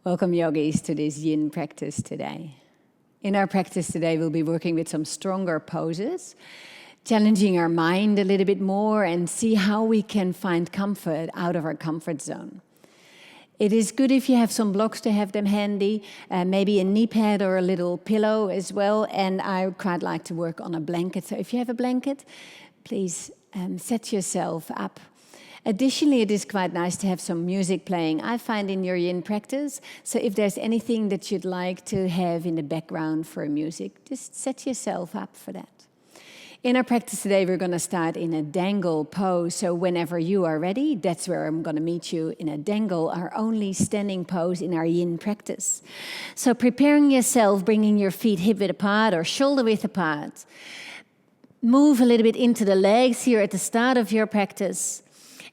Welcome, yogis, to this yin practice today. In our practice today, we'll be working with some stronger poses, challenging our mind a little bit more and see how we can find comfort out of our comfort zone. It is good if you have some blocks to have them handy, maybe a knee pad or a little pillow as well, and I quite like to work on a blanket. So if you have a blanket, please set yourself up. Additionally, it is quite nice to have some music playing, I find, in your yin practice. So if there's anything that you'd like to have in the background for music, just set yourself up for that. In our practice today, we're going to start in a dangle pose. So whenever you are ready, that's where I'm going to meet you in a dangle, our only standing pose in our yin practice. So preparing yourself, bringing your feet hip-width apart or shoulder-width apart. Move a little bit into the legs here at the start of your practice.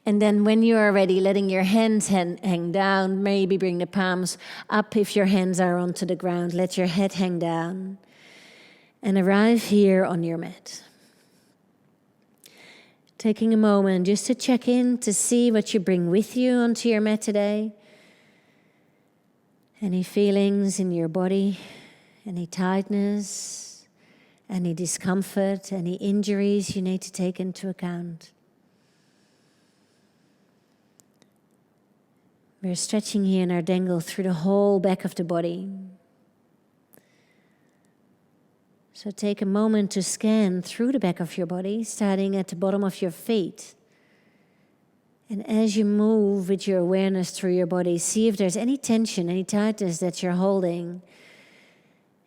And then when you are ready, letting your hands hang down, maybe bring the palms up if your hands are onto the ground. Let your head hang down and arrive here on your mat. Taking a moment just to check in to see what you bring with you onto your mat today. Any feelings in your body, any tightness, any discomfort, any injuries you need to take into account. We're stretching here in our dangle through the whole back of the body. So take a moment to scan through the back of your body, starting at the bottom of your feet. And as you move with your awareness through your body, see if there's any tension, any tightness that you're holding.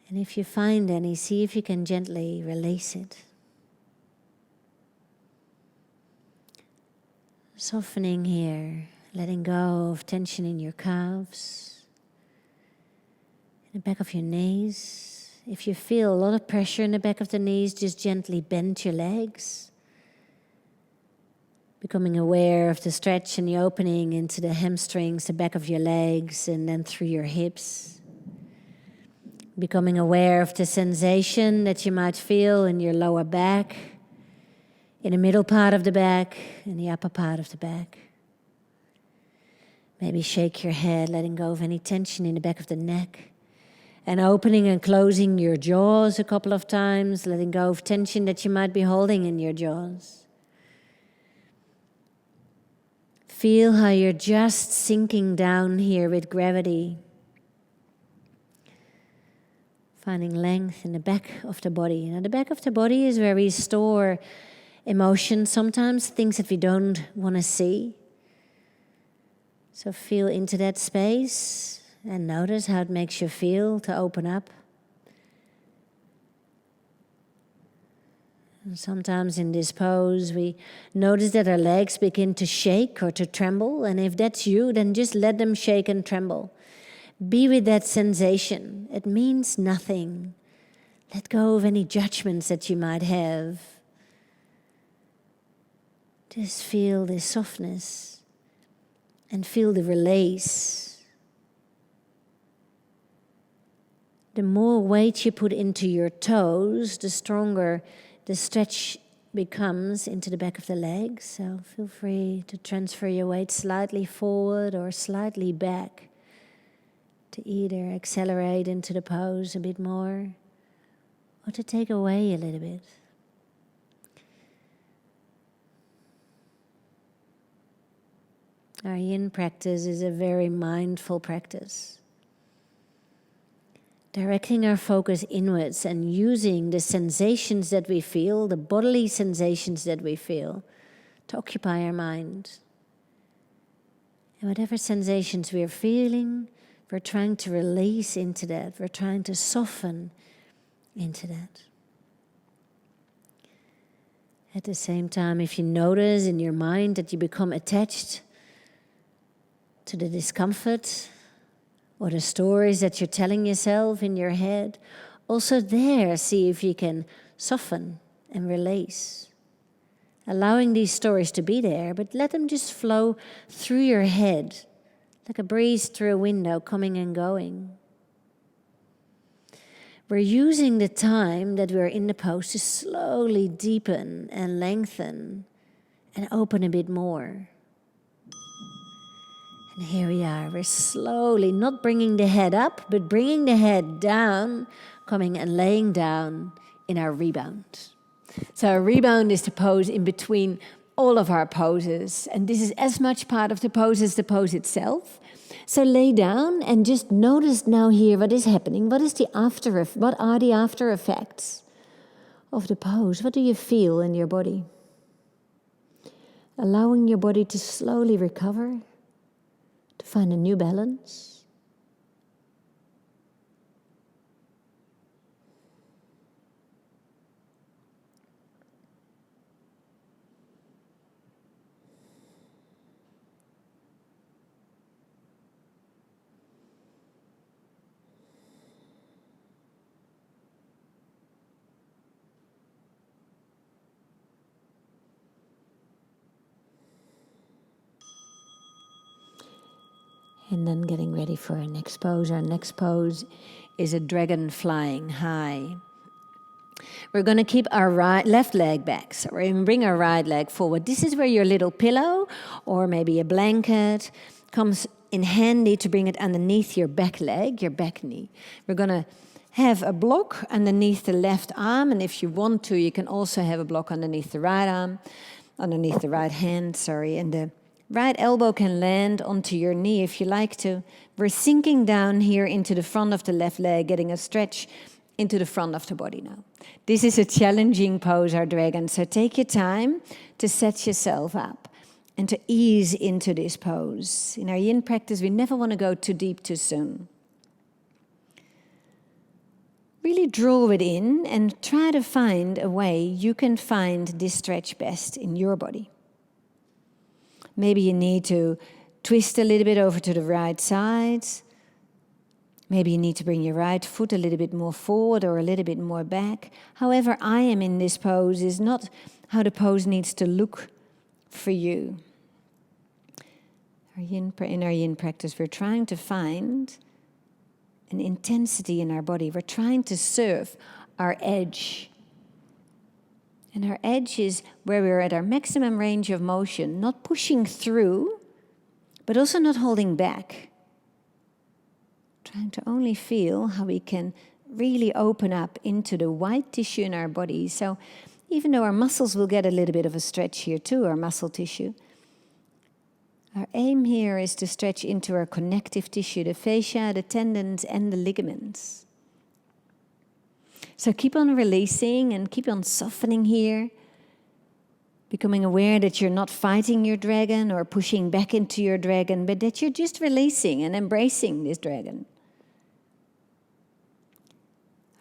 And if you find any, see if you can gently release it. Softening here. Letting go of tension in your calves, in the back of your knees. If you feel a lot of pressure in the back of the knees, just gently bend your legs. Becoming aware of the stretch and the opening into the hamstrings, the back of your legs, and then through your hips. Becoming aware of the sensation that you might feel in your lower back, in the middle part of the back, and the upper part of the back. Maybe shake your head, letting go of any tension in the back of the neck. And opening and closing your jaws a couple of times, letting go of tension that you might be holding in your jaws. Feel how you're just sinking down here with gravity. Finding length in the back of the body. Now, the back of the body is where we store emotions, sometimes things that we don't want to see. So feel into that space and notice how it makes you feel to open up. And sometimes in this pose we notice that our legs begin to shake or to tremble, and if that's you, then just let them shake and tremble. Be with that sensation. It means nothing. Let go of any judgments that you might have. Just feel this softness. And feel the release. The more weight you put into your toes, the stronger the stretch becomes into the back of the legs. So feel free to transfer your weight slightly forward or slightly back to either accelerate into the pose a bit more or to take away a little bit. Our yin practice is a very mindful practice. Directing our focus inwards and using the sensations that we feel, the bodily sensations that we feel, to occupy our mind. And whatever sensations we are feeling, we're trying to release into that. We're trying to soften into that. At the same time, if you notice in your mind that you become attached to the discomfort or the stories that you're telling yourself in your head, also there, see if you can soften and release. Allowing these stories to be there, but let them just flow through your head, like a breeze through a window, coming and going. We're using the time that we're in the pose to slowly deepen and lengthen and open a bit more. And here we are. We're slowly not bringing the head up, but bringing the head down, coming and laying down in our rebound. So our rebound is the pose in between all of our poses. And this is as much part of the pose as the pose itself. So lay down and just notice now here what is happening. What are the after effects of the pose? What do you feel in your body? Allowing your body to slowly recover, to find a new balance. And then getting ready for our next pose. Our next pose is a dragon flying high. We're going to keep our left leg back. So we're going to bring our right leg forward. This is where your little pillow or maybe a blanket comes in handy to bring it underneath your back leg, your back knee. We're going to have a block underneath the left arm. And if you want to, you can also have a block underneath the right arm, underneath the right hand, and the right elbow can land onto your knee if you like to. We're sinking down here into the front of the left leg, getting a stretch into the front of the body now. This is a challenging pose, our dragon, so take your time to set yourself up and to ease into this pose. In our yin practice, we never want to go too deep too soon. Really draw it in and try to find a way you can find this stretch best in your body. Maybe you need to twist a little bit over to the right side. Maybe you need to bring your right foot a little bit more forward or a little bit more back. However I am in this pose is not how the pose needs to look for you. In our yin practice, we're trying to find an intensity in our body. We're trying to serve our edge. And our edge is where we're at our maximum range of motion, not pushing through, but also not holding back. Trying to only feel how we can really open up into the white tissue in our body. So even though our muscles will get a little bit of a stretch here too, our muscle tissue, our aim here is to stretch into our connective tissue, the fascia, the tendons, and the ligaments. So keep on releasing and keep on softening here, becoming aware that you're not fighting your dragon or pushing back into your dragon, but that you're just releasing and embracing this dragon.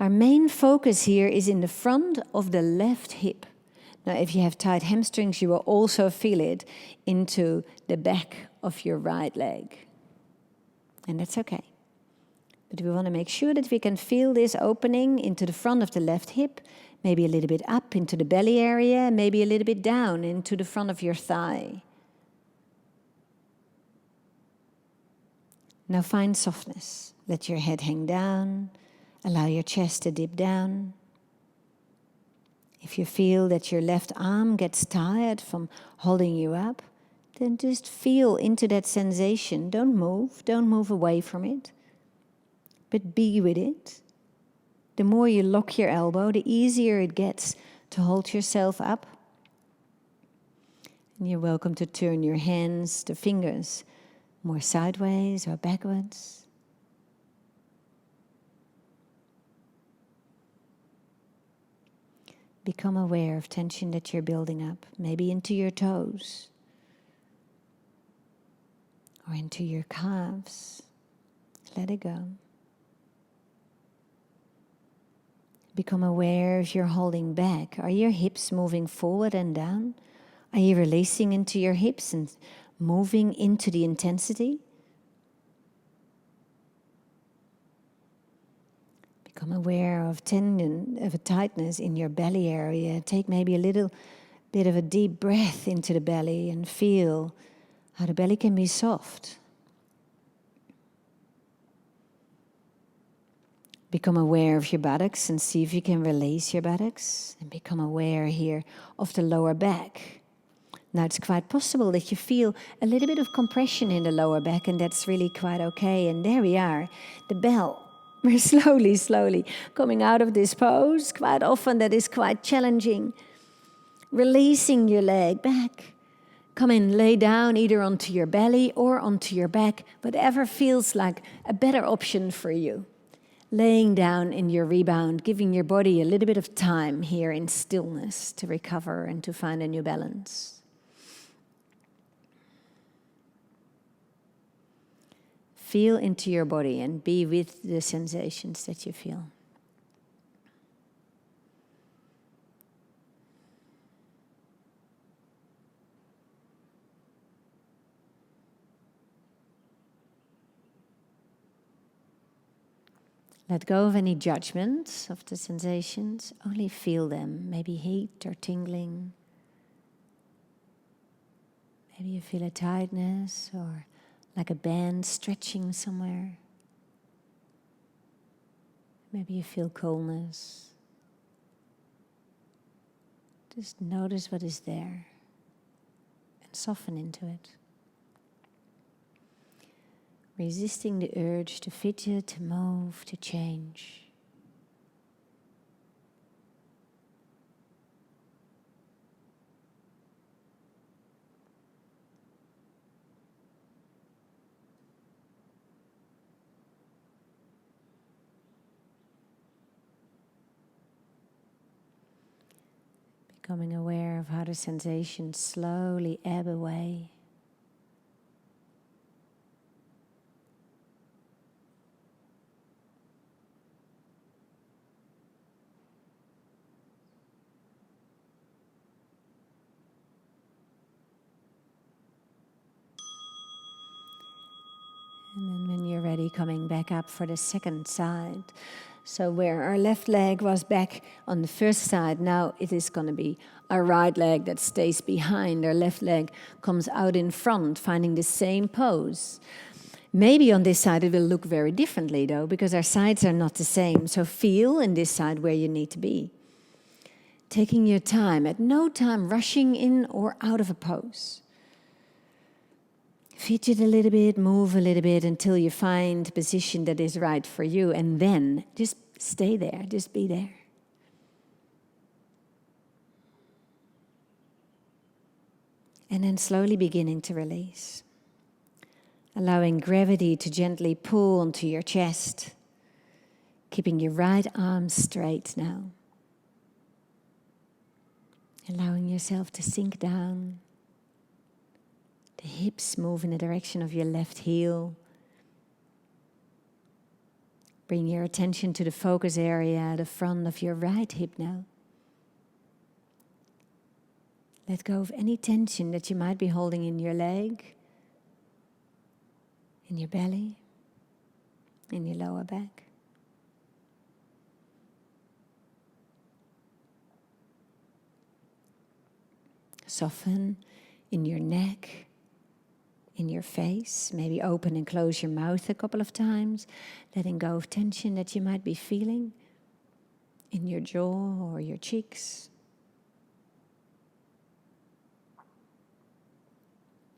Our main focus here is in the front of the left hip. Now, if you have tight hamstrings, you will also feel it into the back of your right leg. And that's okay. But we want to make sure that we can feel this opening into the front of the left hip, maybe a little bit up into the belly area, maybe a little bit down into the front of your thigh. Now find softness. Let your head hang down. Allow your chest to dip down. If you feel that your left arm gets tired from holding you up, then just feel into that sensation. Don't move away from it. But be with it. The more you lock your elbow, the easier it gets to hold yourself up. And you're welcome to turn your hands, the fingers, more sideways or backwards. Become aware of tension that you're building up, maybe into your toes or into your calves. Let it go. Become aware if you're holding back. Are your hips moving forward and down? Are you releasing into your hips and moving into the intensity? Become aware of a tightness in your belly area. Take maybe a little bit of a deep breath into the belly and feel how the belly can be soft. Become aware of your buttocks and see if you can release your buttocks. And become aware here of the lower back. Now it's quite possible that you feel a little bit of compression in the lower back, and that's really quite okay. And there we are, the bell. We're slowly coming out of this pose. Quite often that is quite challenging. Releasing your leg back. Come and lay down either onto your belly or onto your back, whatever feels like a better option for you. Laying down in your rebound, giving your body a little bit of time here in stillness to recover and to find a new balance. Feel into your body and be with the sensations that you feel. Let go of any judgments of the sensations. Only feel them. Maybe heat or tingling. Maybe you feel a tightness or like a band stretching somewhere. Maybe you feel coldness. Just notice what is there and soften into it. Resisting the urge to fidget, to move, to change. Becoming aware of how the sensations slowly ebb away. And then when you're ready, coming back up for the second side. So where our left leg was back on the first side, now it is going to be our right leg that stays behind. Our left leg comes out in front, finding the same pose. Maybe on this side it will look very differently though, because our sides are not the same. So feel in this side where you need to be. Taking your time, at no time rushing in or out of a pose. Fidget a little bit, move a little bit until you find a position that is right for you, and then just stay there, just be there. And then slowly beginning to release. Allowing gravity to gently pull onto your chest. Keeping your right arm straight now. Allowing yourself to sink down. The hips move in the direction of your left heel. Bring your attention to the focus area, the front of your right hip now. Let go of any tension that you might be holding in your leg, in your belly, in your lower back. Soften in your neck, in your face. Maybe open and close your mouth a couple of times, letting go of tension that you might be feeling in your jaw or your cheeks.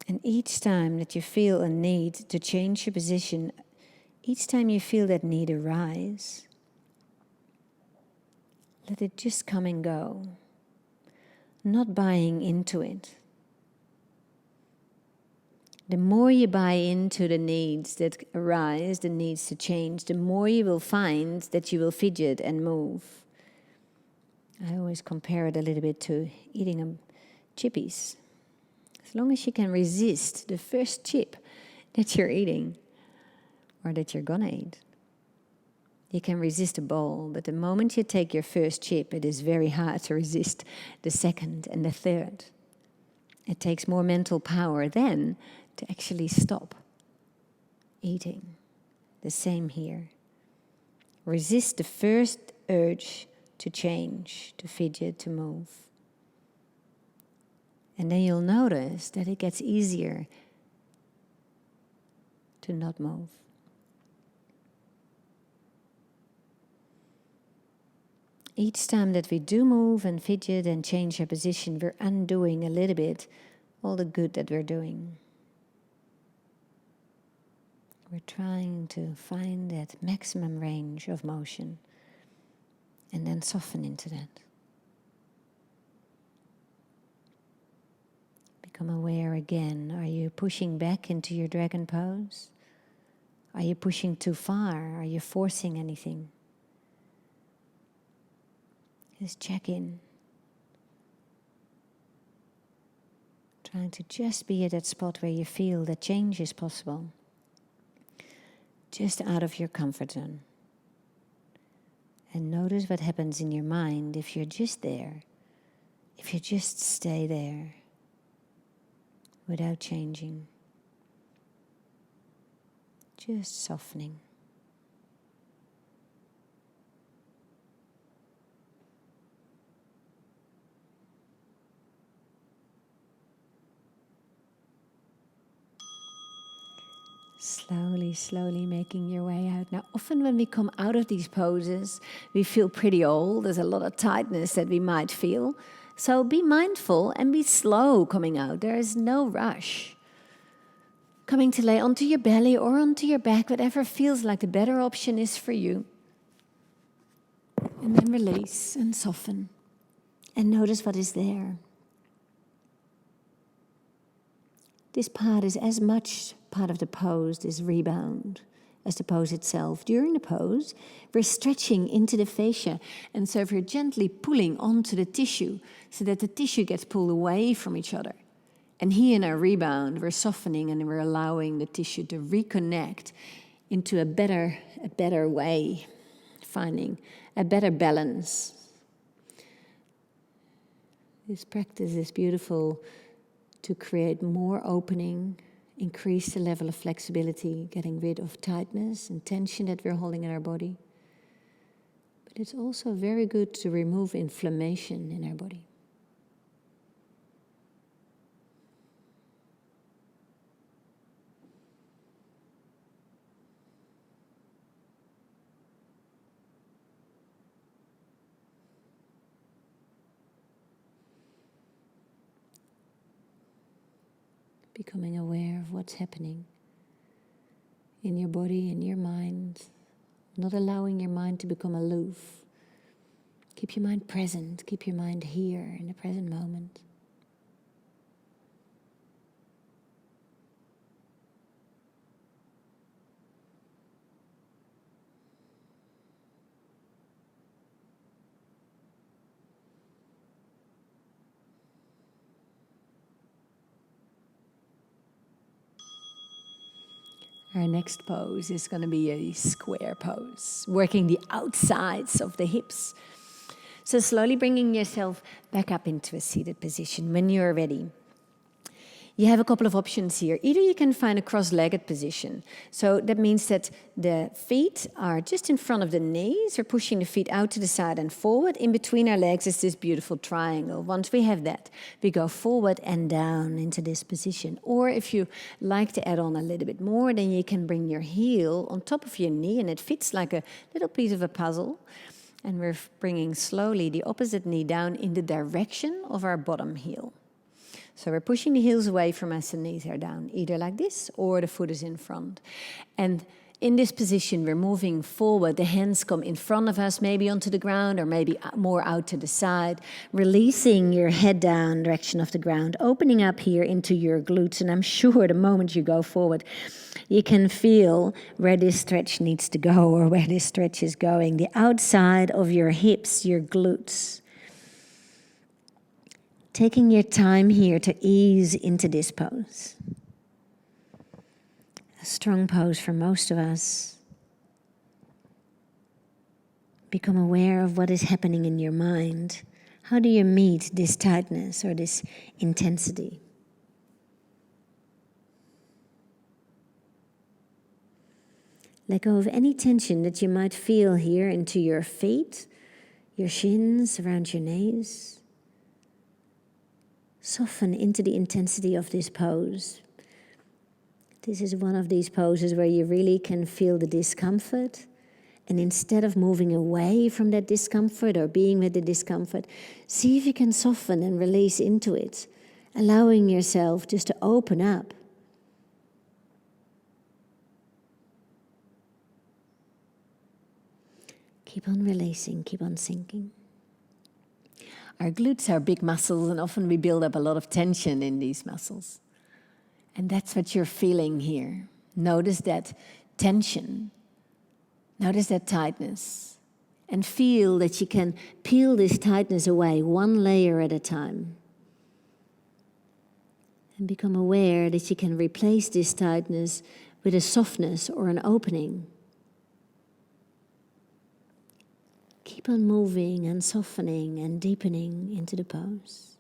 And each time that you feel a need to change your position, each time you feel that need arise, let it just come and go, not buying into it. The more you buy into the needs that arise, the needs to change, the more you will find that you will fidget and move. I always compare it a little bit to eating chippies. As long as you can resist the first chip that you're eating or that you're gonna eat, you can resist a bowl. But the moment you take your first chip, it is very hard to resist the second and the third. It takes more mental power then to actually stop eating. The same here. Resist the first urge to change, to fidget, to move. And then you'll notice that it gets easier to not move. Each time that we do move and fidget and change our position, we're undoing a little bit all the good that we're doing. We're trying to find that maximum range of motion and then soften into that. Become aware again. Are you pushing back into your dragon pose? Are you pushing too far? Are you forcing anything? Just check in. Trying to just be at that spot where you feel that change is possible. Just out of your comfort zone. And notice what happens in your mind if you're just there. If you just stay there without changing. Just softening. Slowly, slowly making your way out. Now, often when we come out of these poses, we feel pretty old. There's a lot of tightness that we might feel. So be mindful and be slow coming out. There is no rush. Coming to lay onto your belly or onto your back, whatever feels like the better option is for you. And then release and soften. And notice what is there. This part is as much part of the pose, this rebound, as the pose itself. During the pose, we're stretching into the fascia, and so we're gently pulling onto the tissue so that the tissue gets pulled away from each other. And here in our rebound, we're softening and we're allowing the tissue to reconnect into a better way, finding a better balance. This practice is beautiful to create more opening, increase the level of flexibility, getting rid of tightness and tension that we're holding in our body. But it's also very good to remove inflammation in our body. Becoming aware of what's happening in your body, in your mind, not allowing your mind to become aloof. Keep your mind present, keep your mind here in the present moment. Our next pose is going to be a square pose, working the outsides of the hips. So slowly bringing yourself back up into a seated position when you're ready. You have a couple of options here. Either you can find a cross-legged position. So that means that the feet are just in front of the knees. We're pushing the feet out to the side and forward. In between our legs is this beautiful triangle. Once we have that, we go forward and down into this position. Or if you like to add on a little bit more, then you can bring your heel on top of your knee, and it fits like a little piece of a puzzle. And we're bringing slowly the opposite knee down in the direction of our bottom heel. So we're pushing the heels away from us and knees are down, either like this or the foot is in front. And in this position, we're moving forward. The hands come in front of us, maybe onto the ground or maybe more out to the side. Releasing your head down, direction of the ground, opening up here into your glutes. And I'm sure the moment you go forward, you can feel where this stretch needs to go or where this stretch is going. The outside of your hips, your glutes. Taking your time here to ease into this pose. A strong pose for most of us. Become aware of what is happening in your mind. How do you meet this tightness or this intensity? Let go of any tension that you might feel here into your feet, your shins, around your knees. Soften into the intensity of this pose. This is one of these poses where you really can feel the discomfort. And instead of moving away from that discomfort or being with the discomfort, see if you can soften and release into it. allowing yourself just to open up. Keep on releasing, keep on sinking. Our glutes are big muscles, and often we build up a lot of tension in these muscles. And that's what you're feeling here. Notice that tension. Notice that tightness. And feel that you can peel this tightness away one layer at a time. And become aware that you can replace this tightness with a softness or an opening. Keep on moving and softening and deepening into the pose.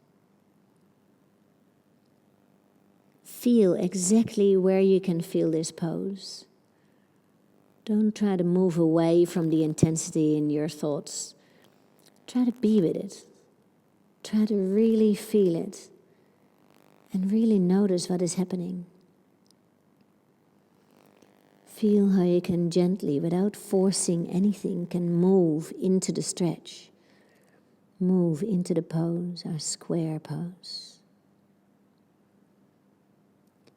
Feel exactly where you can feel this pose. Don't try to move away from the intensity in your thoughts. Try to be with it. Try to really feel it and really notice what is happening. Feel how you can gently, without forcing anything, can move into the stretch. Move into the pose, our square pose.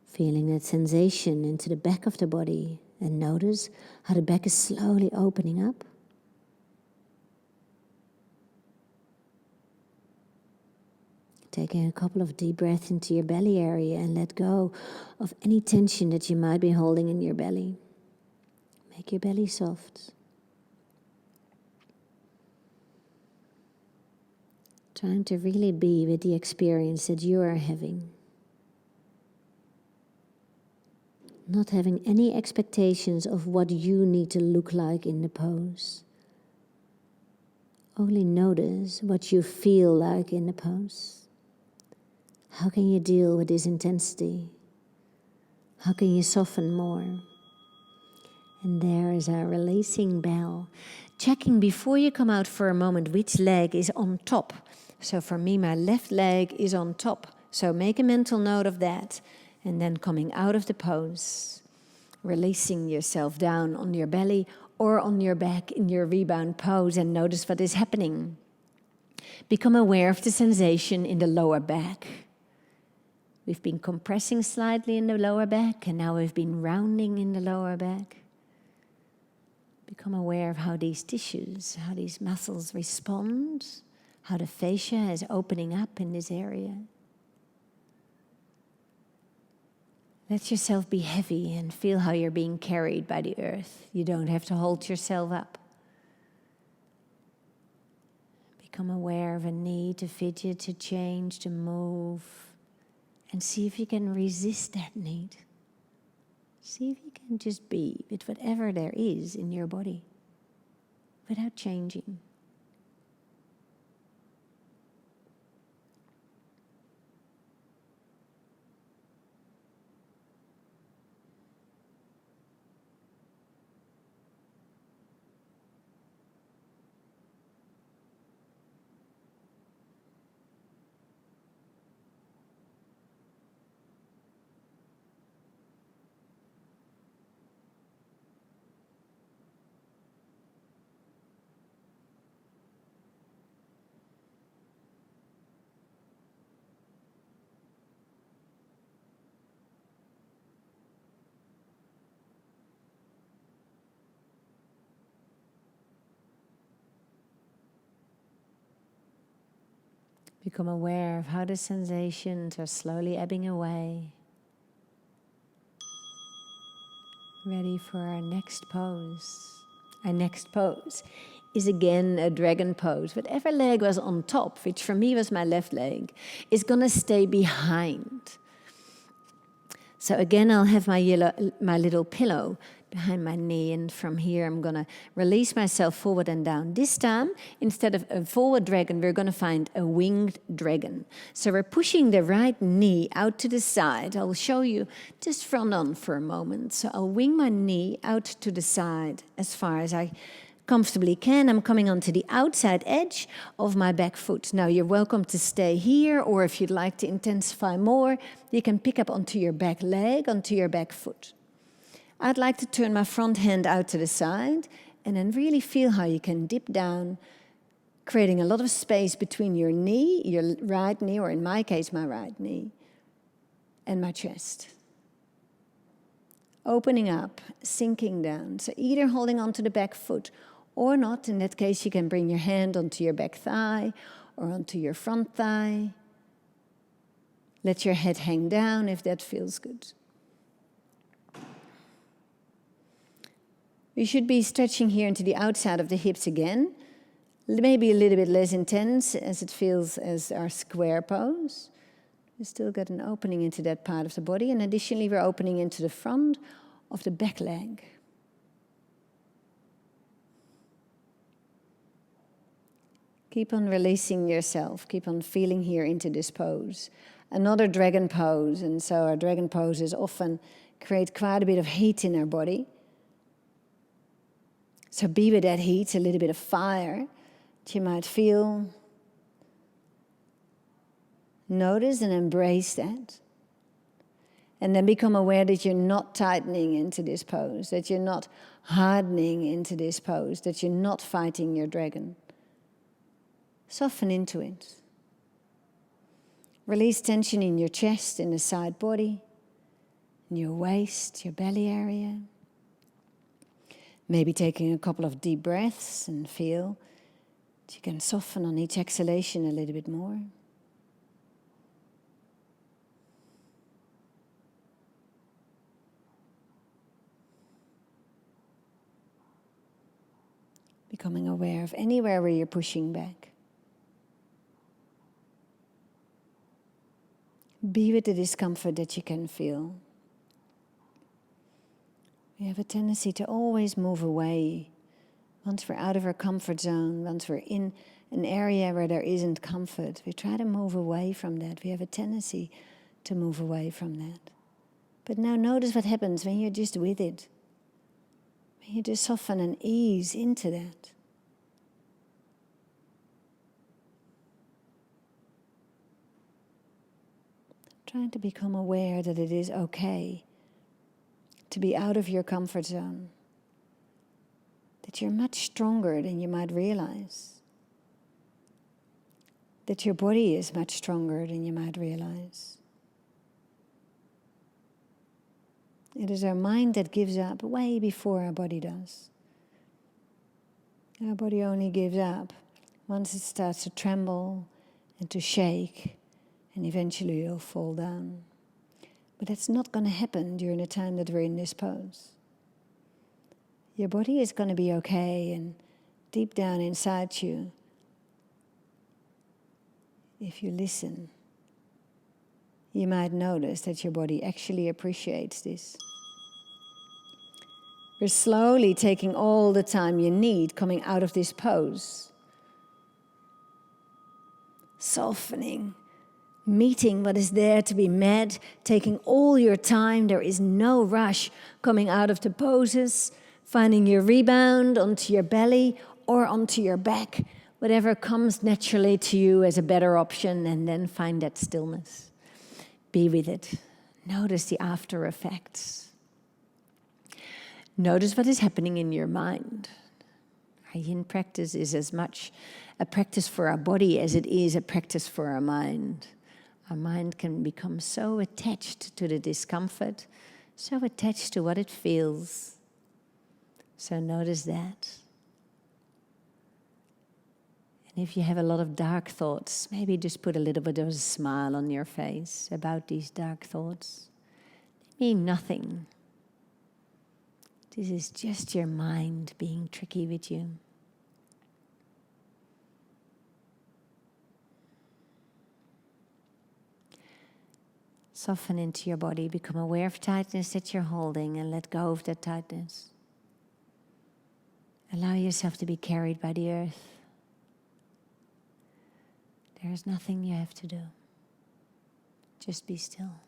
Feeling that sensation into the back of the body, and notice how the back is slowly opening up. Taking a couple of deep breaths into your belly area and let go of any tension that you might be holding in your belly. Make your belly soft. Trying to really be with the experience that you are having. Not having any expectations of what you need to look like in the pose. Only notice what you feel like in the pose. How can you deal with this intensity? How can you soften more? And there is our releasing bell. Checking before you come out for a moment which leg is on top. So for me, my left leg is on top. So make a mental note of that. And then coming out of the pose. Releasing yourself down on your belly or on your back in your rebound pose, and notice what is happening. Become aware of the sensation in the lower back. We've been compressing slightly in the lower back, and now we've been rounding in the lower back. Become aware of how these tissues, how these muscles respond, how the fascia is opening up in this area. Let yourself be heavy and feel how you're being carried by the earth. You don't have to hold yourself up. Become aware of a need to fidget, to change, to move, and see if you can resist that need. See if you can just be with whatever there is in your body without changing. Become aware of how the sensations are slowly ebbing away. Ready for our next pose. Our next pose is again a dragon pose. Whatever leg was on top, which for me was my left leg, is going to stay behind. So again, I'll have my little pillow behind my knee, and from here I'm going to release myself forward and down. This time, instead of a forward dragon, we're going to find a winged dragon. So we're pushing the right knee out to the side. I'll show you just front on for a moment. So I'll wing my knee out to the side as far as I comfortably can. I'm coming onto the outside edge of my back foot. Now you're welcome to stay here, or if you'd like to intensify more, you can pick up onto your back leg, onto your back foot. I'd like to turn my front hand out to the side and then really feel how you can dip down creating a lot of space between your knee, your right knee, or in my case, my right knee, and my chest. Opening up, sinking down. So either holding onto the back foot or not. In that case, you can bring your hand onto your back thigh or onto your front thigh. Let your head hang down if that feels good. We should be stretching here into the outside of the hips again. Maybe a little bit less intense as it feels as our square pose. We still got an opening into that part of the body. And additionally, we're opening into the front of the back leg. Keep on releasing yourself. Keep on feeling here into this pose. Another dragon pose. And so our dragon poses often create quite a bit of heat in our body. So be with that heat, a little bit of fire that you might feel. Notice and embrace that. And then become aware that you're not tightening into this pose, that you're not hardening into this pose, that you're not fighting your dragon. Soften into it. Release tension in your chest, in the side body, in your waist, your belly area. Maybe taking a couple of deep breaths and feel that you can soften on each exhalation a little bit more. Becoming aware of anywhere where you're pushing back. Be with the discomfort that you can feel. We have a tendency to always move away. Once we're out of our comfort zone, once we're in an area where there isn't comfort, we try to move away from that. We have a tendency to move away from that. But now notice what happens when you're just with it. When you just soften and ease into that. Trying to become aware that it is okay to be out of your comfort zone. That you're much stronger than you might realize. That your body is much stronger than you might realize. It is our mind that gives up way before our body does. Our body only gives up once it starts to tremble and to shake, and eventually it'll fall down. But that's not going to happen during the time that we're in this pose. Your body is going to be okay, and deep down inside you, if you listen, you might notice that your body actually appreciates this. We're slowly taking all the time you need coming out of this pose. Softening, meeting what is there to be met, taking all your time. There is no rush coming out of the poses, finding your rebound onto your belly or onto your back, whatever comes naturally to you as a better option, and then find that stillness. Be with it. Notice the after effects. Notice what is happening in your mind. Our yin practice is as much a practice for our body as it is a practice for our mind. Our mind can become so attached to the discomfort, so attached to what it feels. So notice that. And if you have a lot of dark thoughts, maybe just put a little bit of a smile on your face about these dark thoughts. They mean nothing. This is just your mind being tricky with you. Soften into your body, become aware of tightness that you're holding, and let go of that tightness. Allow yourself to be carried by the earth. There is nothing you have to do. Just be still.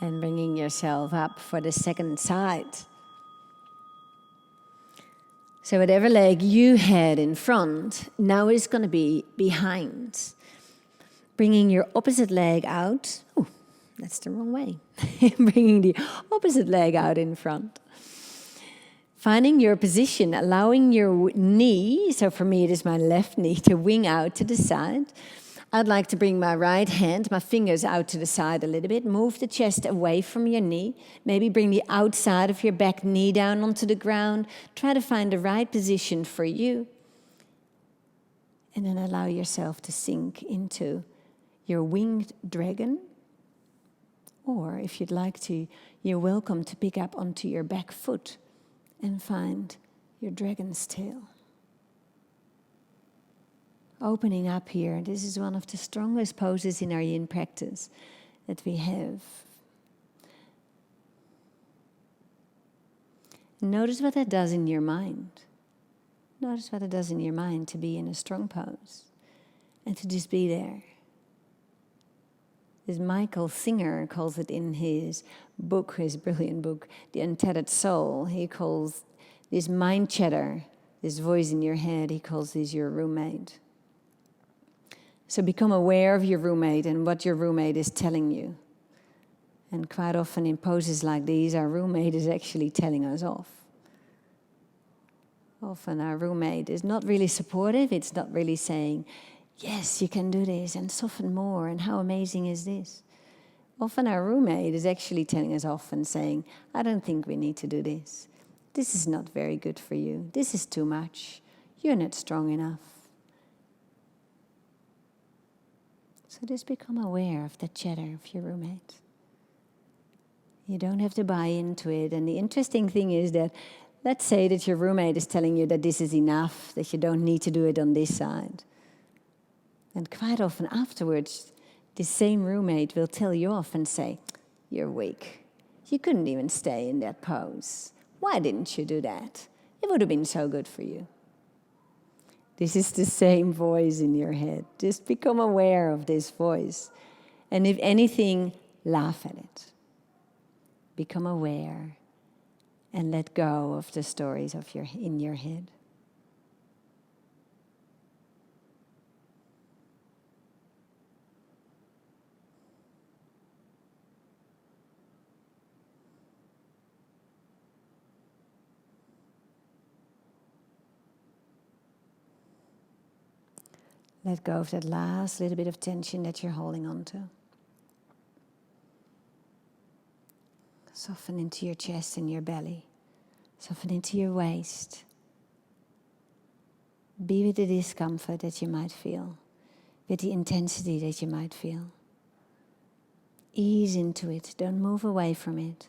And bringing yourself up for the second side. So whatever leg you had in front, now is going to be behind. Bringing your opposite leg out. Oh, that's the wrong way. Bringing the opposite leg out in front. Finding your position, allowing your knee, so for me it is my left knee, to wing out to the side. I'd like to bring my right hand, my fingers out to the side a little bit. Move the chest away from your knee. Maybe bring the outside of your back knee down onto the ground. Try to find the right position for you. And then allow yourself to sink into your winged dragon. Or if you'd like to, you're welcome to pick up onto your back foot and find your dragon's tail. Opening up here, this is one of the strongest poses in our yin practice that we have. Notice what that does in your mind. Notice what it does in your mind to be in a strong pose and to just be there. This Michael Singer calls it in his book, his brilliant book, The Untethered Soul. He calls this mind chatter, this voice in your head, he calls this your roommate. So become aware of your roommate and what your roommate is telling you. And quite often in poses like these, our roommate is actually telling us off. Often our roommate is not really supportive. It's not really saying, yes, you can do this and soften more and how amazing is this. Often our roommate is actually telling us off and saying, I don't think we need to do this. This is not very good for you. This is too much. You're not strong enough. So just become aware of the chatter of your roommate. You don't have to buy into it. And the interesting thing is that, let's say that your roommate is telling you that this is enough, that you don't need to do it on this side. And quite often afterwards, this same roommate will tell you off and say, you're weak. You couldn't even stay in that pose. Why didn't you do that? It would have been so good for you. This is the same voice in your head. Just become aware of this voice. And if anything, laugh at it. Become aware and let go of the stories in your head. Let go of that last little bit of tension that you're holding on to. Soften into your chest and your belly. Soften into your waist. Be with the discomfort that you might feel, with the intensity that you might feel. Ease into it. Don't move away from it.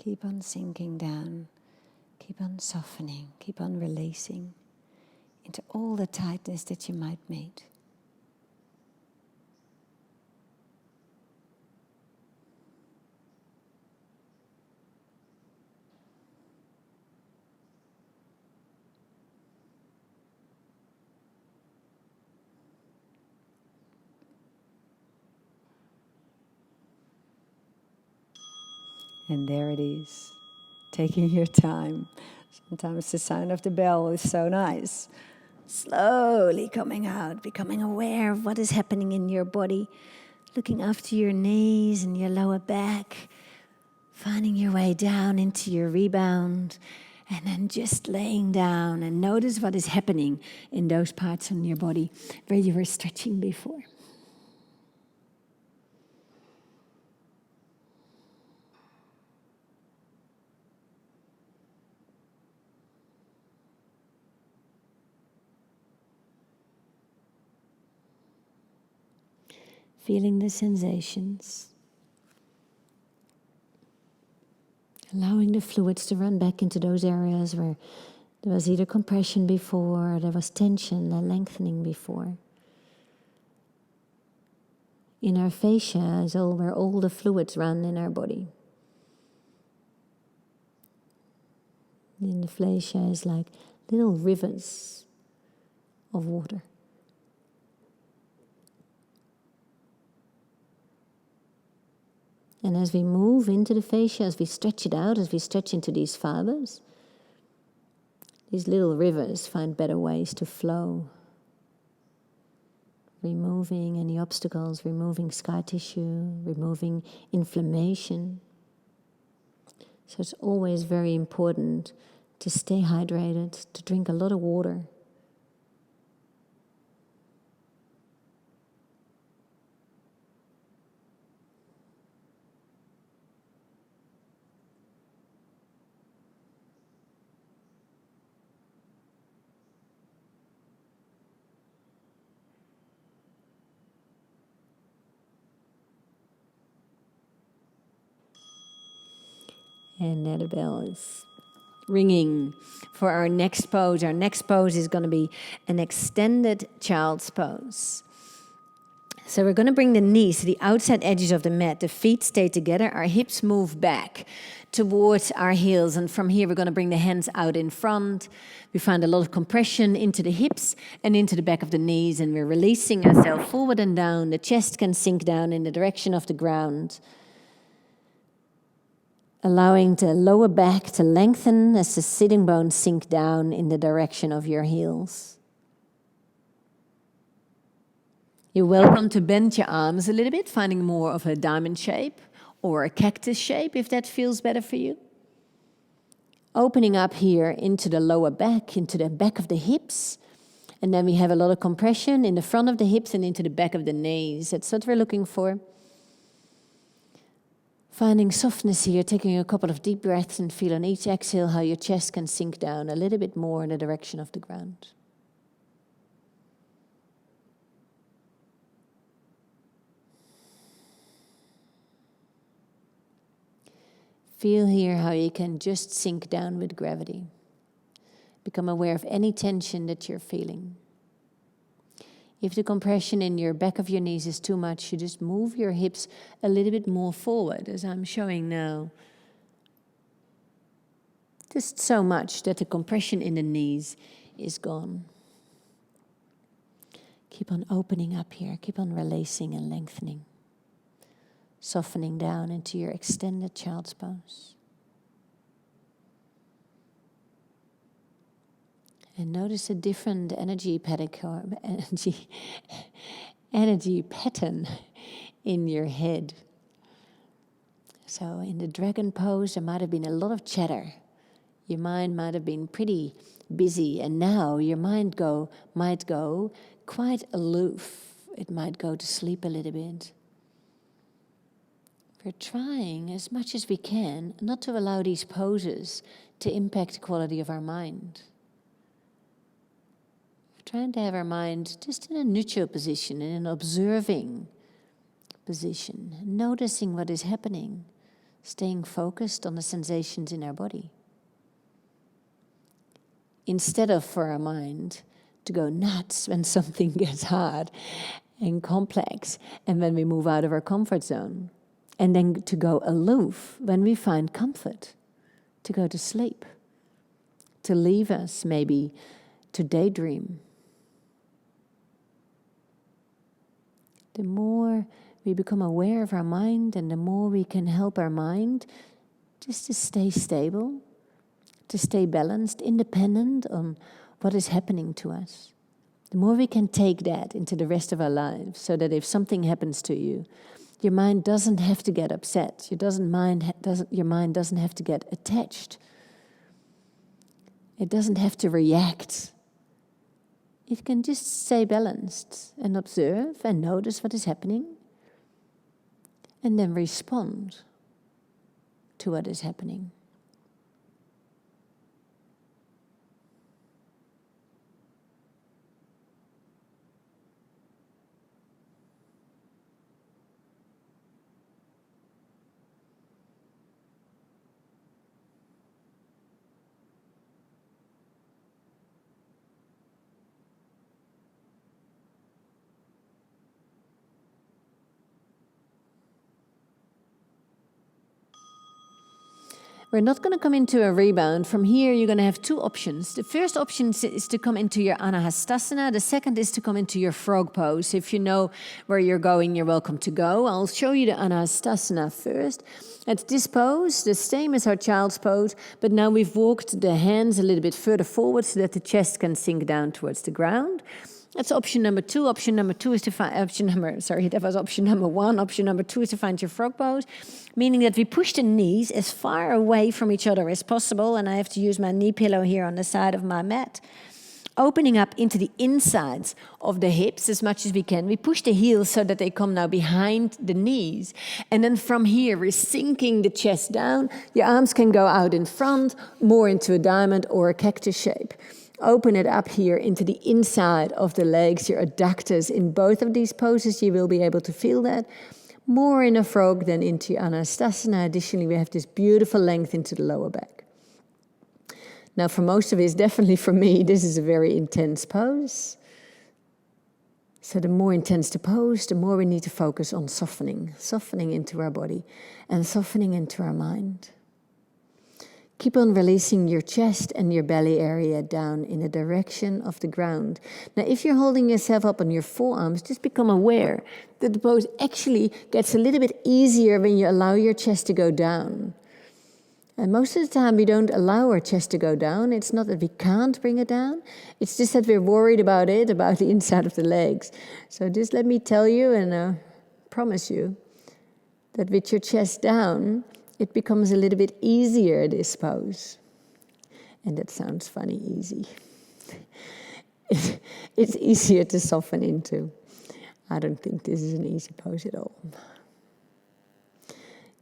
Keep on sinking down, keep on softening, keep on releasing into all the tightness that you might meet. And there it is, taking your time. Sometimes the sound of the bell is so nice. Slowly coming out, becoming aware of what is happening in your body, looking after your knees and your lower back, finding your way down into your rebound, and then just laying down and notice what is happening in those parts on your body where you were stretching before. Feeling the sensations. Allowing the fluids to run back into those areas where there was either compression before, or there was tension and lengthening before. In our fascia is where all the fluids run in our body. And the fascia is like little rivers of water. And as we move into the fascia, as we stretch it out, as we stretch into these fibers, these little rivers find better ways to flow. Removing any obstacles, removing scar tissue, removing inflammation. So it's always very important to stay hydrated, to drink a lot of water. And now the bell is ringing for our next pose. Our next pose is going to be an extended child's pose. So we're going to bring the knees to the outside edges of the mat. The feet stay together. Our hips move back towards our heels. And from here, we're going to bring the hands out in front. We find a lot of compression into the hips and into the back of the knees. And we're releasing ourselves forward and down. The chest can sink down in the direction of the ground. Allowing the lower back to lengthen as the sitting bones sink down in the direction of your heels. You're welcome to bend your arms a little bit, finding more of a diamond shape or a cactus shape if that feels better for you. Opening up here into the lower back, into the back of the hips. And then we have a lot of compression in the front of the hips and into the back of the knees. That's what we're looking for. Finding softness here, taking a couple of deep breaths and feel on each exhale how your chest can sink down a little bit more in the direction of the ground. Feel here how you can just sink down with gravity. Become aware of any tension that you're feeling. If the compression in your back of your knees is too much, you just move your hips a little bit more forward, as I'm showing now. Just so much that the compression in the knees is gone. Keep on opening up here. Keep on releasing and lengthening. Softening down into your extended child's pose. And notice a different energy pattern in your head. So in the dragon pose, there might have been a lot of chatter. Your mind might have been pretty busy, and now your mind might go quite aloof. It might go to sleep a little bit. We're trying as much as we can not to allow these poses to impact the quality of our mind. We're trying to have our mind just in a neutral position, in an observing position, noticing what is happening, staying focused on the sensations in our body. Instead of for our mind to go nuts when something gets hard and complex and when we move out of our comfort zone. And then to go aloof when we find comfort, to go to sleep, to leave us maybe, to daydream. The more we become aware of our mind and the more we can help our mind just to stay stable, to stay balanced, independent on what is happening to us. The more we can take that into the rest of our lives so that if something happens to you, your mind doesn't have to get upset. Your mind doesn't have to get attached. It doesn't have to react. It can just stay balanced and observe and notice what is happening and then respond to what is happening. We're not going to come into a rebound. From here, you're going to have two options. The first option is to come into your Anahastasana. The second is to come into your frog pose. If you know where you're going, you're welcome to go. I'll show you the Anahastasana first. At this pose, the same as our child's pose, but now we've walked the hands a little bit further forward so that the chest can sink down towards the ground. That's option number two. Option number two is to find, that was option number one. Option number two is to find your frog pose, meaning that we push the knees as far away from each other as possible, and I have to use my knee pillow here on the side of my mat, opening up into the insides of the hips as much as we can. We push the heels so that they come now behind the knees, and then from here we're sinking the chest down. Your arms can go out in front, more into a diamond or a cactus shape. Open it up here into the inside of the legs, your adductors. In both of these poses, you will be able to feel that. More in a frog than into Anahastasana. Additionally, we have this beautiful length into the lower back. Now, for most of us, definitely for me, this is a very intense pose. So the more intense the pose, the more we need to focus on softening into our body and softening into our mind. Keep on releasing your chest and your belly area down in the direction of the ground. Now, if you're holding yourself up on your forearms, just become aware that the pose actually gets a little bit easier when you allow your chest to go down. And most of the time, we don't allow our chest to go down. It's not that we can't bring it down. It's just that we're worried about the inside of the legs. So just let me tell you, and promise you, that with your chest down, it becomes a little bit easier, this pose. And that sounds funny, easy. It's easier to soften into. I don't think this is an easy pose at all.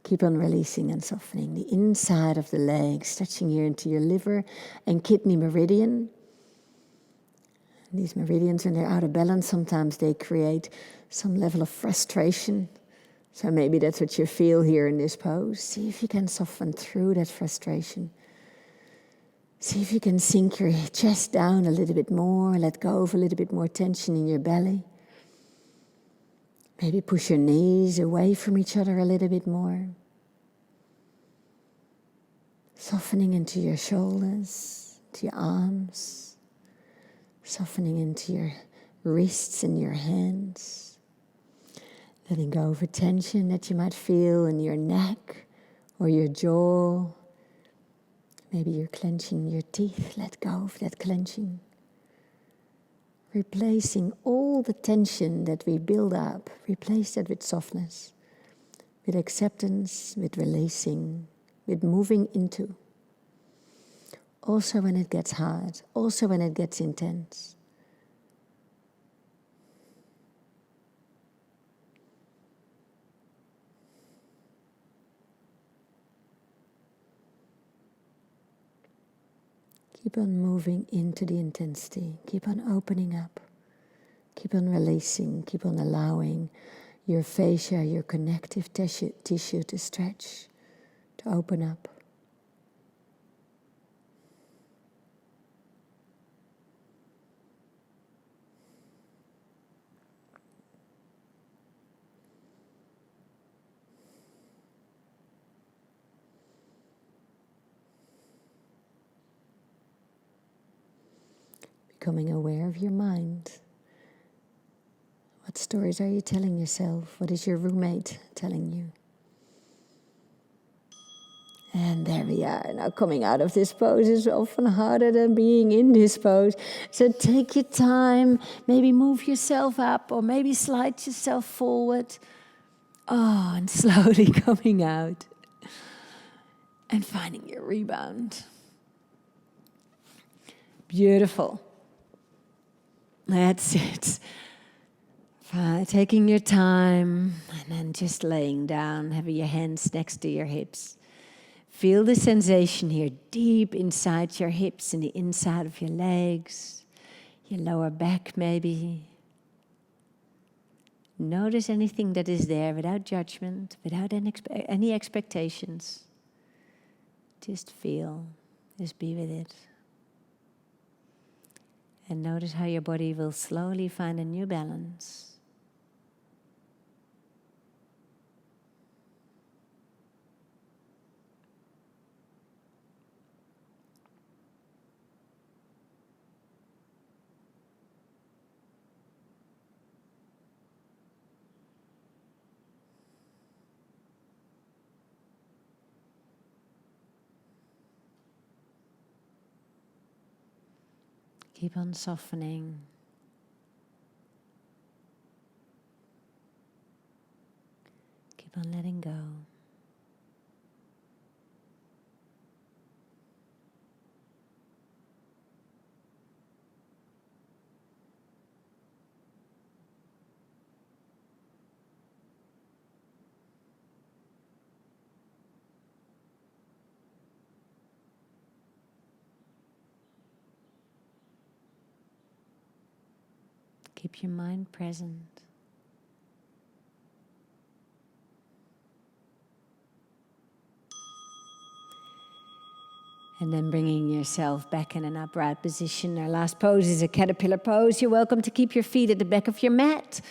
Keep on releasing and softening the inside of the legs, stretching here into your liver and kidney meridian. These meridians, when they're out of balance, sometimes they create some level of frustration. So maybe that's what you feel here in this pose. See if you can soften through that frustration. See if you can sink your chest down a little bit more, let go of a little bit more tension in your belly. Maybe push your knees away from each other a little bit more. Softening into your shoulders, to your arms. Softening into your wrists and your hands. Letting go of a tension that you might feel in your neck or your jaw. Maybe you're clenching your teeth. Let go of that clenching. Replacing all the tension that we build up. Replace that with softness, with acceptance, with releasing, with moving into. Also when it gets hard. Also when it gets intense. Keep on moving into the intensity. Keep on opening up. Keep on releasing. Keep on allowing your fascia, your connective tissue to stretch, to open up. Becoming aware of your mind. What stories are you telling yourself? What is your roommate telling you? And there we are. Now coming out of this pose is often harder than being in this pose. So take your time, maybe move yourself up or maybe slide yourself forward. Oh, and slowly coming out and finding your rebound. Beautiful. That's it. Taking your time and then just laying down, having your hands next to your hips. Feel the sensation here deep inside your hips and the inside of your legs, your lower back maybe. Notice anything that is there without judgment, without any expectations. Just feel, just be with it. And notice how your body will slowly find a new balance. Keep on softening. Keep on letting go. Keep your mind present. And then bringing yourself back in an upright position. Our last pose is a caterpillar pose. You're welcome to keep your feet at the back of your mat.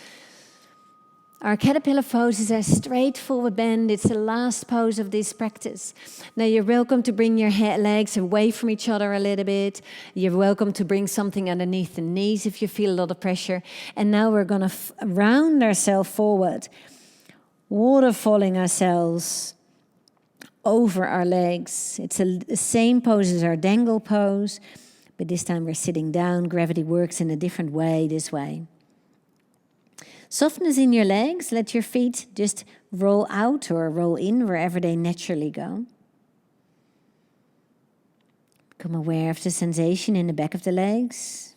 Our caterpillar pose is a straightforward bend. It's the last pose of this practice. Now you're welcome to bring your legs away from each other a little bit. You're welcome to bring something underneath the knees if you feel a lot of pressure. And now we're going to round ourselves forward, waterfalling ourselves over our legs. It's the same pose as our dangle pose, but this time we're sitting down. Gravity works in a different way this way. Softness in your legs. Let your feet just roll out or roll in wherever they naturally go. Become aware of the sensation in the back of the legs.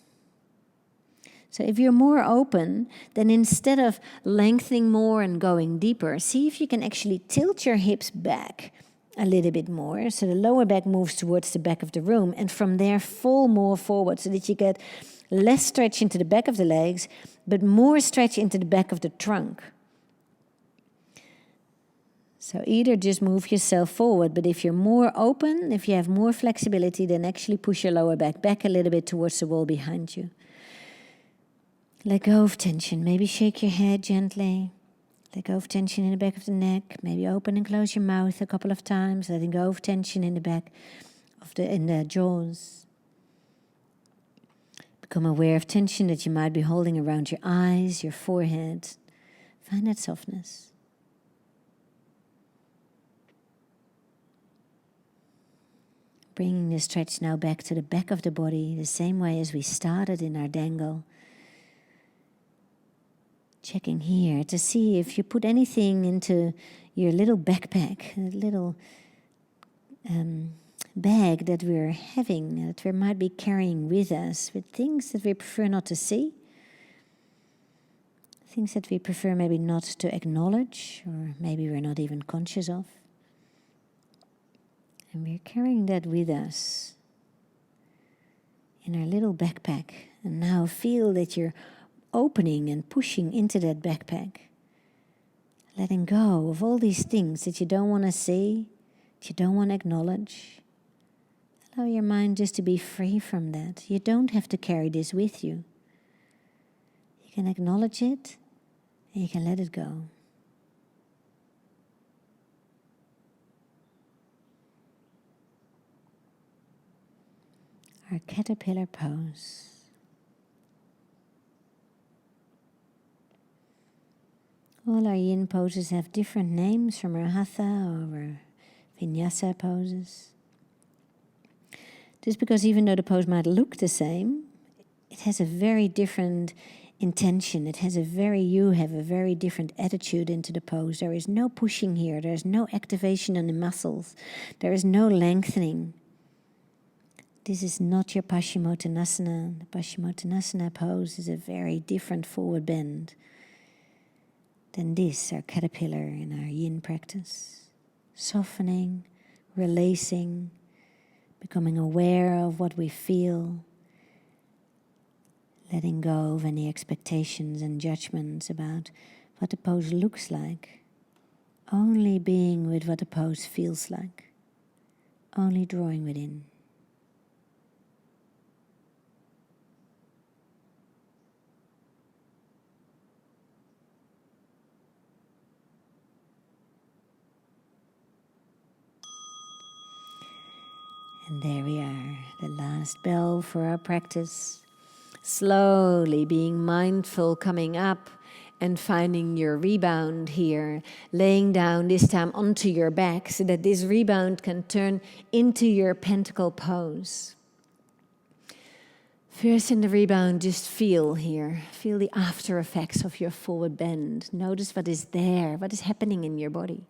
So if you're more open, then instead of lengthening more and going deeper, see if you can actually tilt your hips back a little bit more. So the lower back moves towards the back of the room, and from there fall more forward so that you get less stretch into the back of the legs, but more stretch into the back of the trunk. So either just move yourself forward, but if you're more open, if you have more flexibility, then actually push your lower back a little bit towards the wall behind you. Let go of tension. Maybe shake your head gently. Let go of tension in the back of the neck. Maybe open and close your mouth a couple of times, letting go of tension in the back of in the jaws. Become aware of tension that you might be holding around your eyes, your forehead. Find that softness. Bringing the stretch now back to the back of the body, the same way as we started in our dangle. Checking here to see if you put anything into your little backpack, a little bag that we're having, that we might be carrying with us, with things that we prefer not to see, things that we prefer maybe not to acknowledge, or maybe we're not even conscious of. And we're carrying that with us in our little backpack. And now feel that you're opening and pushing into that backpack, letting go of all these things that you don't want to see, that you don't want to acknowledge. Allow your mind just to be free from that. You don't have to carry this with you. You can acknowledge it and you can let it go. Our caterpillar pose. All our yin poses have different names, from our hatha or our vinyasa poses. Just because even though the pose might look the same, it has a very different intention. It has you have a very different attitude into the pose. There is no pushing here. There is no activation on the muscles. There is no lengthening. This is not your Paschimottanasana. The Paschimottanasana pose is a very different forward bend than this, our caterpillar in our yin practice. Softening, releasing, becoming aware of what we feel, letting go of any expectations and judgments about what the pose looks like, only being with what the pose feels like, only drawing within. And there we are, the last bell for our practice. Slowly being mindful, coming up and finding your rebound here, laying down this time onto your back so that this rebound can turn into your pentacle pose. First in the rebound, just feel here. Feel the after effects of your forward bend. Notice what is there, what is happening in your body.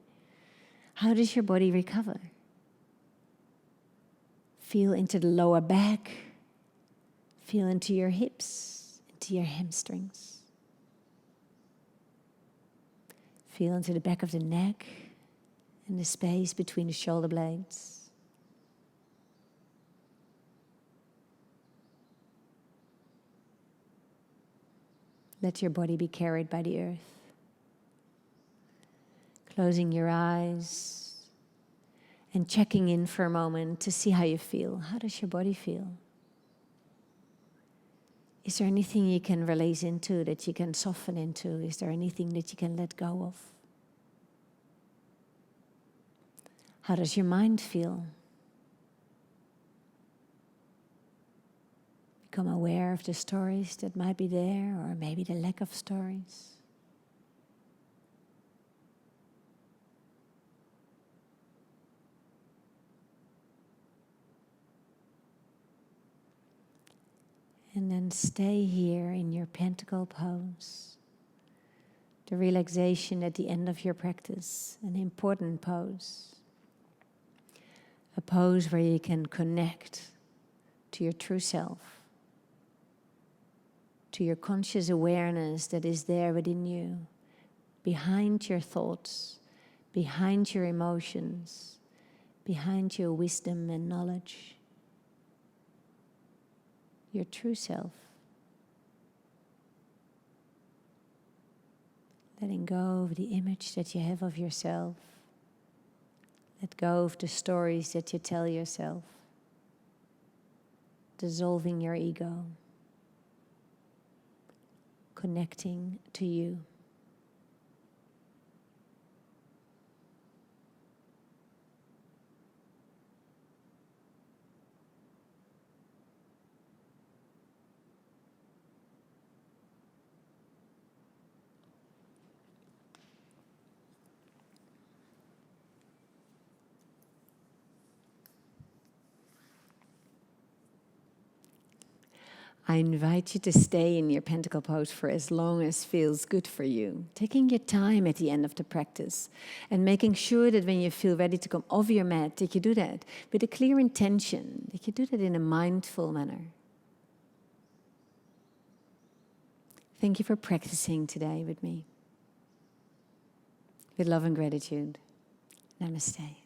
How does your body recover? Feel into the lower back. Feel into your hips, into your hamstrings. Feel into the back of the neck and the space between the shoulder blades. Let your body be carried by the earth. Closing your eyes and checking in for a moment to see how you feel. How does your body feel? Is there anything you can release into, that you can soften into? Is there anything that you can let go of? How does your mind feel? Become aware of the stories that might be there, or maybe the lack of stories. And then stay here in your pentacle pose. The relaxation at the end of your practice, an important pose. A pose where you can connect to your true self, to your conscious awareness that is there within you, behind your thoughts, behind your emotions, behind your wisdom and knowledge. Your true self. Letting go of the image that you have of yourself. Let go of the stories that you tell yourself. Dissolving your ego. Connecting to you. I invite you to stay in your pentacle pose for as long as feels good for you. Taking your time at the end of the practice and making sure that when you feel ready to come off your mat, that you do that with a clear intention, that you do that in a mindful manner. Thank you for practicing today with me. With love and gratitude. Namaste.